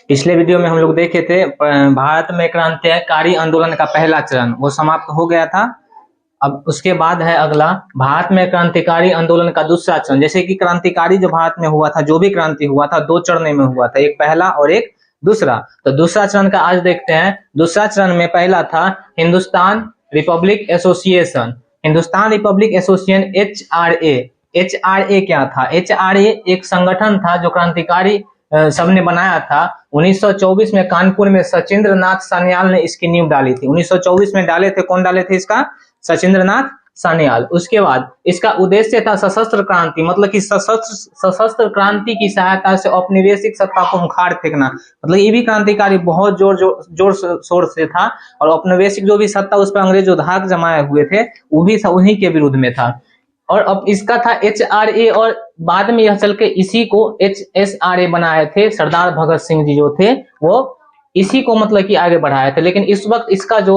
पिछले वीडियो में हम लोग देखे थे भारत में क्रांतिकारी आंदोलन का पहला चरण वो समाप्त हो गया था। अब उसके बाद है अगला भारत में क्रांतिकारी आंदोलन का दूसरा चरण। जैसे कि क्रांतिकारी जो भारत में हुआ था, जो भी क्रांति हुआ था, दो चरण में हुआ था, एक पहला और एक दूसरा। तो दूसरा चरण का आज देखते हैं। दूसरा चरण में पहला था Hindustan Republic association, Hindustan Republic association HRA। HRA क्या था? HRA एक संगठन था जो क्रांतिकारी सबने बनाया था। 1924 में कानपुर में सचिंद्र नाथ सान्याल ने इसकी नींव डाली थी। 1924 में डाले थे, कौन डाले थे इसका? सचिंद्र नाथ सान्याल। उसके बाद इसका उद्देश्य था सशस्त्र क्रांति, मतलब कि सशस्त्र क्रांति की सहायता से औपनिवेशिक सत्ता को उखाड़ फेंकना। मतलब ये भी क्रांतिकारी बहुत जोर शोर से था, और औपनिवेशिक जो भी सत्ता उस पर अंग्रेज जो धाक जमाए हुए थे वो भी उन्हीं के विरुद्ध में था। और अब इसका था HRA, और बाद में यह चल के इसी को HSRA बनाए थे। सरदार भगत सिंह जी जो थे वो इसी को मतलब कि आगे बढ़ाए थे। लेकिन इस वक्त इसका जो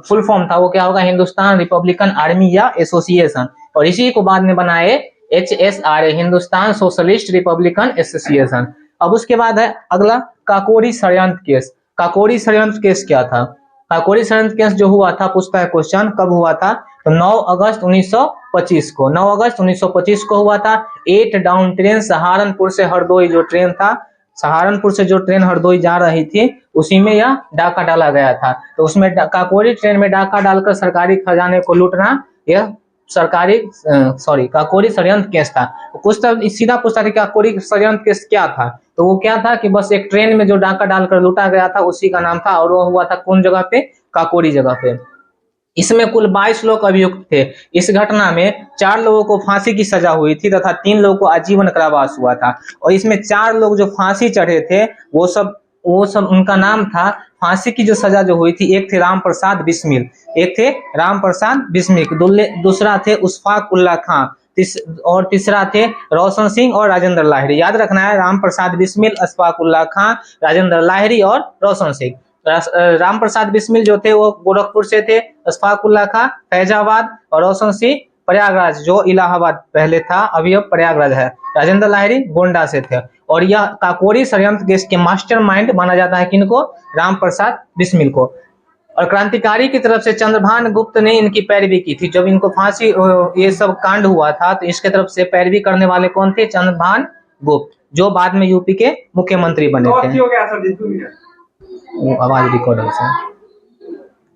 फुल फॉर्म था वो क्या होगा? हिंदुस्तान रिपब्लिकन आर्मी या एसोसिएशन। और इसी को बाद में बनाए HSRA, Hindustan socialist Republican association. अब उसके बाद है अगला काकोरी षड्यंत्र केस। काकोरी षड्यंत्र केस क्या था? काकोरी षड्यंत्र केस जो हुआ था, पूछता है क्वेश्चन, कब हुआ था? तो 9 अगस्त 1925 को, 9 अगस्त 1925 को हुआ था। 8 डाउन ट्रेन सहारनपुर से हरदोई जो ट्रेन था, सहारनपुर से जो ट्रेन हरदोई जा रही थी उसी में यह डाका डाला गया था। तो उसमें काकोरी ट्रेन में डाका डालकर सरकारी खजाने को लूटना, यह काकोरी षड्यंत्र केस था। कुछ तो सीधा पूछता था काकोरी षड्यंत्र केस क्या था? तो वो क्या था कि बस एक ट्रेन में जो डाका डालकर लूटा गया था उसी का नाम था, और वो हुआ था कौन जगह पे? काकोरी जगह पे। इसमें कुल 22 लोग अभियुक्त थे। इस घटना में 4 लोगों को फांसी की सजा हुई थी तथा 3 लोगों को आजीवन कारावास हुआ था। और इसमें 4 लोग जो फांसी चढ़े थे वो सब उनका नाम था, फांसी की जो सजा जो हुई थी, एक थे राम प्रसाद बिस्मिल, एक थे राम प्रसाद बिस्मिल, दूसरा थे उशफाक उल्ला खां, और तीसरा थे रोशन सिंह और राजेंद्र लाहिड़ी। याद रखना है, राम प्रसाद बिस्मिल, अशफाक उल्ला खां, राजेंद्र लाहिड़ी और रोशन सिंह। राम प्रसाद बिस्मिल जो थे वो गोरखपुर से थे, अशफाक उल्ला खां फैजाबाद, और रोशन सिंह प्रयागराज जो इलाहाबाद पहले था, अभी अब प्रयागराज है। राजेंद्र लाहिड़ी गोंडा से थे। और यह काकोरी षड्यंत्र केस के मास्टरमाइंड माना जाता है किनको? राम प्रसाद बिस्मिल को। और क्रांतिकारी की तरफ से चंद्रभान गुप्त ने इनकी पैरवी की थी। जब इनको फांसी ये सब कांड हुआ था तो इसके तरफ से पैरवी करने वाले कौन थे? चंद्रभान गुप्त, जो बाद में यूपी के मुख्यमंत्री बने थे। वो आवाज रिकॉर्डर से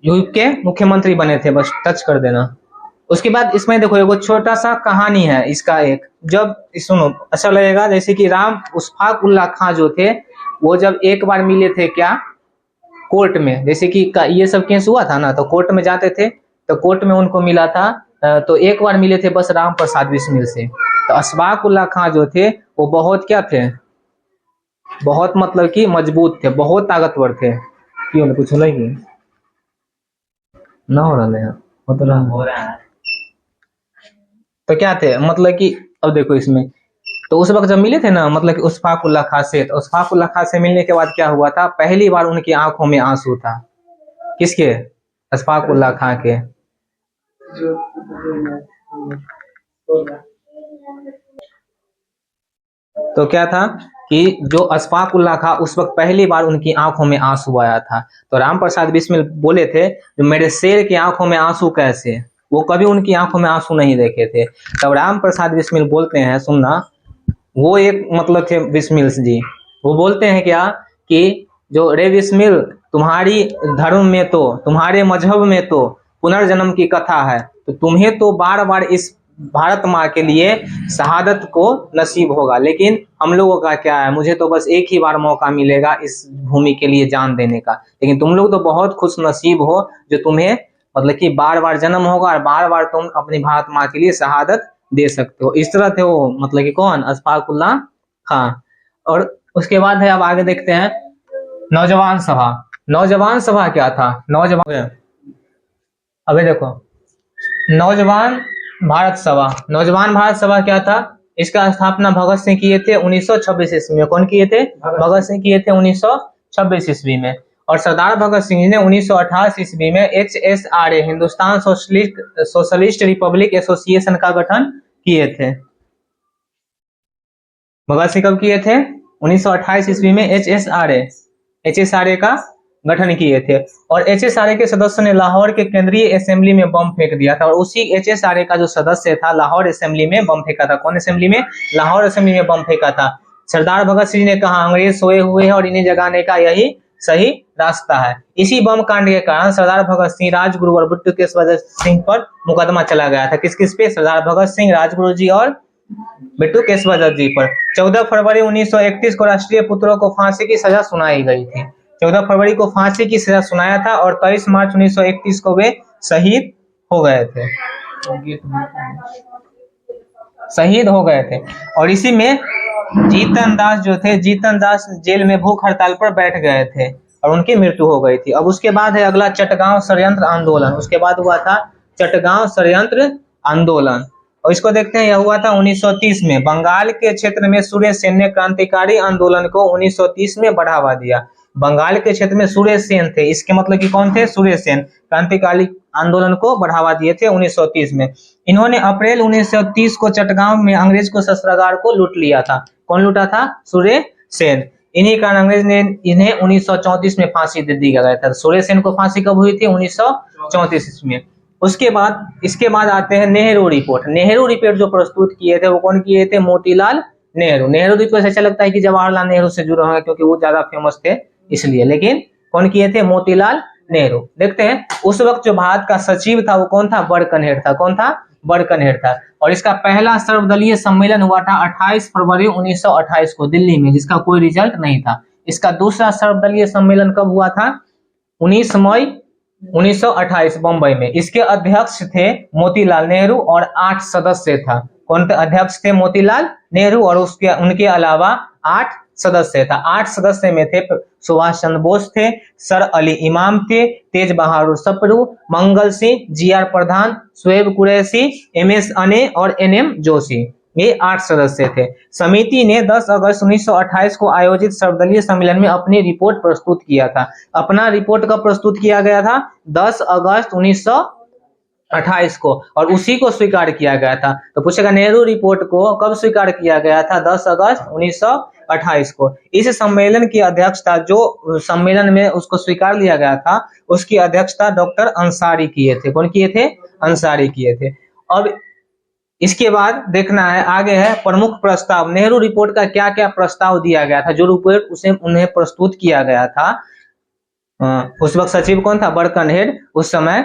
यूपी के मुख्यमंत्री बने थे, बस टच कर देना। उसके बाद इसमें देखो एगो छोटा सा कहानी है इसका, एक जब सुनो अच्छा लगेगा। जैसे कि राम उशफाक उल्ला खां जो थे वो जब एक बार मिले थे क्या? कोर्ट में। जैसे कि ये सब केस हुआ था ना, तो कोर्ट में जाते थे, तो कोर्ट में उनको मिला था, तो एक बार मिले थे बस राम प्रसाद बिस्मिल से। तो अशफाक उल्ला खां जो थे वो बहुत क्या थे? बहुत मतलब कि मजबूत थे, बहुत ताकतवर थे। क्यों कुछ नहीं ना हो रहा है, हो रहा है। तो क्या थे मतलब कि अब देखो इसमें, तो उस वक्त जब मिले थे ना, मतलब कि उशफाक उल्ला खां से, तो उशफाक उल्ला खां से मिलने के बाद क्या हुआ था? पहली बार उनकी आंखों में आंसू था। किसके? अशफाक उल्ला खां के। तो क्या था कि जो अशफाक उल्ला खां, उस वक्त पहली बार उनकी आंखों में आंसू आया था। तो राम प्रसाद बिस्मिल बोले थे जो मेरे शेर की आंखों में आंसू कैसे? वो कभी उनकी आंखों में आंसू नहीं देखे थे। तब राम प्रसाद बिस्मिल बोलते हैं, सुनना, वो एक मतलब थे बिस्मिल जी, वो बोलते हैं क्या कि जो रे बिस्मिल, तुम्हारी धर्म में तो, तुम्हारे मजहब में तो पुनर्जन्म की कथा है, तो तुम्हें तो बार बार इस भारत माँ के लिए शहादत को नसीब होगा, लेकिन हम लोगों का क्या है? मुझे तो बस एक ही बार मौका मिलेगा इस भूमि के लिए जान देने का, लेकिन तुम लोग तो बहुत खुश नसीब हो जो तुम्हें मतलब कि बार बार जन्म होगा और बार बार तुम अपनी भारत माँ के लिए शहादत दे सकते हो। इस तरह थे वो, मतलब कि कौन? अशफाक उल्ला खां। और उसके बाद है, अब आगे देखते हैं नौजवान सभा। नौजवान सभा क्या था? नौजवान, अबे देखो, नौजवान भारत सभा। नौजवान भारत सभा क्या था? इसका स्थापना भगत सिंह किए थे 1926 ईस्वी में। कौन किए थे? भगत सिंह किए थे 1926 ईस्वी में। और सरदार भगत सिंह जी ने 1928 ईस्वी में HSRA, Hindustan socialist Republic association का गठन किए थे। भगत सिंह कब किए थे? 1928 ईस्वी में HSRA का गठन किए थे। और HSRA के सदस्य ने लाहौर के केंद्रीय असेंबली में बम फेंक दिया था। और उसी HSRA का जो सदस्य था लाहौर असेंबली में बम फेंका था। कौन असेंबली में? लाहौर असेंबली में बम फेंका था। सरदार भगत सिंह ने कहा अंग्रेज सोए हुए हैं और इन्हें जगाने का यही सही रास्ता है। इसी बम कांड के कारण सरदार भगत सिंह, राजगुरु और बिट्टू केशव सिंह पर मुकदमा चला गया था। किस किस पे? सरदार भगत सिंह, राजगुरु जी और बिट्टू केशव जी पर। 14 फरवरी 1931 को राष्ट्रीय पुत्रों को फांसी की सजा सुनाई गई थी। 14 फरवरी को फांसी की सजा सुनाया था और 23 मार्च 1931 को वे शहीद हो गए थे। शहीद हो गए थे। और इसी में जीतन दास जो थे, जीतन दास जेल में भूख हड़ताल पर बैठ गए थे और उनकी मृत्यु हो गई थी। अब उसके बाद है अगला चटगांव षड्यंत्र आंदोलन। उसके बाद हुआ था चटगांव षड्यंत्र आंदोलन और इसको देखते हैं। यह हुआ था 1930 में। बंगाल के क्षेत्र में सुरेश सेन ने क्रांतिकारी आंदोलन को 1930 में बढ़ावा दिया। बंगाल के क्षेत्र में सुरेश सेन थे, इसके मतलब कि कौन थे? सुरेश सेन क्रांतिकारी आंदोलन को बढ़ावा दिए थे 1930 में। इन्होंने अप्रैल 1930 को चटगांव में अंग्रेज को शस्त्रागार को लूट लिया था। कौन लूटा था? सुरेश सेन। इन्हीं कारण अंग्रेज ने इन्हें 1934 में फांसी दे दी गया था। सुरेश सेन को फांसी कब हुई थी? 1934 में। इसके बाद आते हैं नेहरू रिपोर्ट। नेहरू रिपोर्ट जो प्रस्तुत किए थे वो कौन किए थे? मोतीलाल नेहरू। नेहरू रिपोर्ट ऐसा लगता है कि जवाहरलाल नेहरू से जुड़ा होगा क्योंकि वो ज्यादा फेमस थे इसलिए, लेकिन कौन किए थे? मोतीलाल नेहरू। देखते हैं उस वक्त जो भारत का सचिव था वो कौन था? बड़कनहेर था। कौन था? बड़कनहेर था। और इसका पहला सर्वदलीय सम्मेलन हुआ था 28 फरवरी 1928 को दिल्ली में, जिसका कोई रिजल्ट नहीं था। इसका दूसरा सर्वदलीय सम्मेलन कब हुआ था? 19 मई 1928 बंबई में। इसके अध्यक्ष थे मोतीलाल नेहरू और 8 सदस्य था। कौन थे अध्यक्ष? थे मोतीलाल नेहरू और उनके अलावा 8 सदस्य था। 8 सदस्य में थे सुभाष चंद्र बोस थे, सर अली इमाम थे, तेज बहादुर सप्रू, मंगल सिंह, GR प्रधान, शुएब कुरैशी, MS अने और NM जोशी। ये 8 सदस्य थे। समिति ने 10 अगस्त 1928 को आयोजित सर्वदलीय सम्मेलन में अपनी रिपोर्ट प्रस्तुत किया था। अपना रिपोर्ट कब प्रस्तुत किया गया था? 10 अगस्त 1928 को, और उसी को स्वीकार किया गया था। तो पूछेगा नेहरू रिपोर्ट को कब स्वीकार किया गया था? 10 अगस्त 1928 को। इस सम्मेलन की अध्यक्षता, जो सम्मेलन में उसको स्वीकार लिया गया था, उसकी अध्यक्षता डॉक्टर अंसारी किए थे। कौन किए थे? अंसारी किए थे। अब इसके बाद देखना है आगे है प्रमुख प्रस्ताव। नेहरू रिपोर्ट का क्या क्या प्रस्ताव दिया गया था? जो रिपोर्ट उसे उन्हें प्रस्तुत किया गया था, उस वक्त सचिव कौन था? बड़कनहेर उस समय।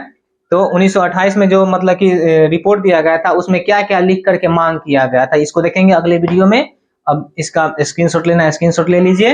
तो 1928 में जो मतलब कि रिपोर्ट दिया गया था उसमें क्या क्या लिख करके मांग किया गया था, इसको देखेंगे अगले वीडियो में। अब इसका स्क्रीनशॉट लेना है, स्क्रीनशॉट ले लीजिए।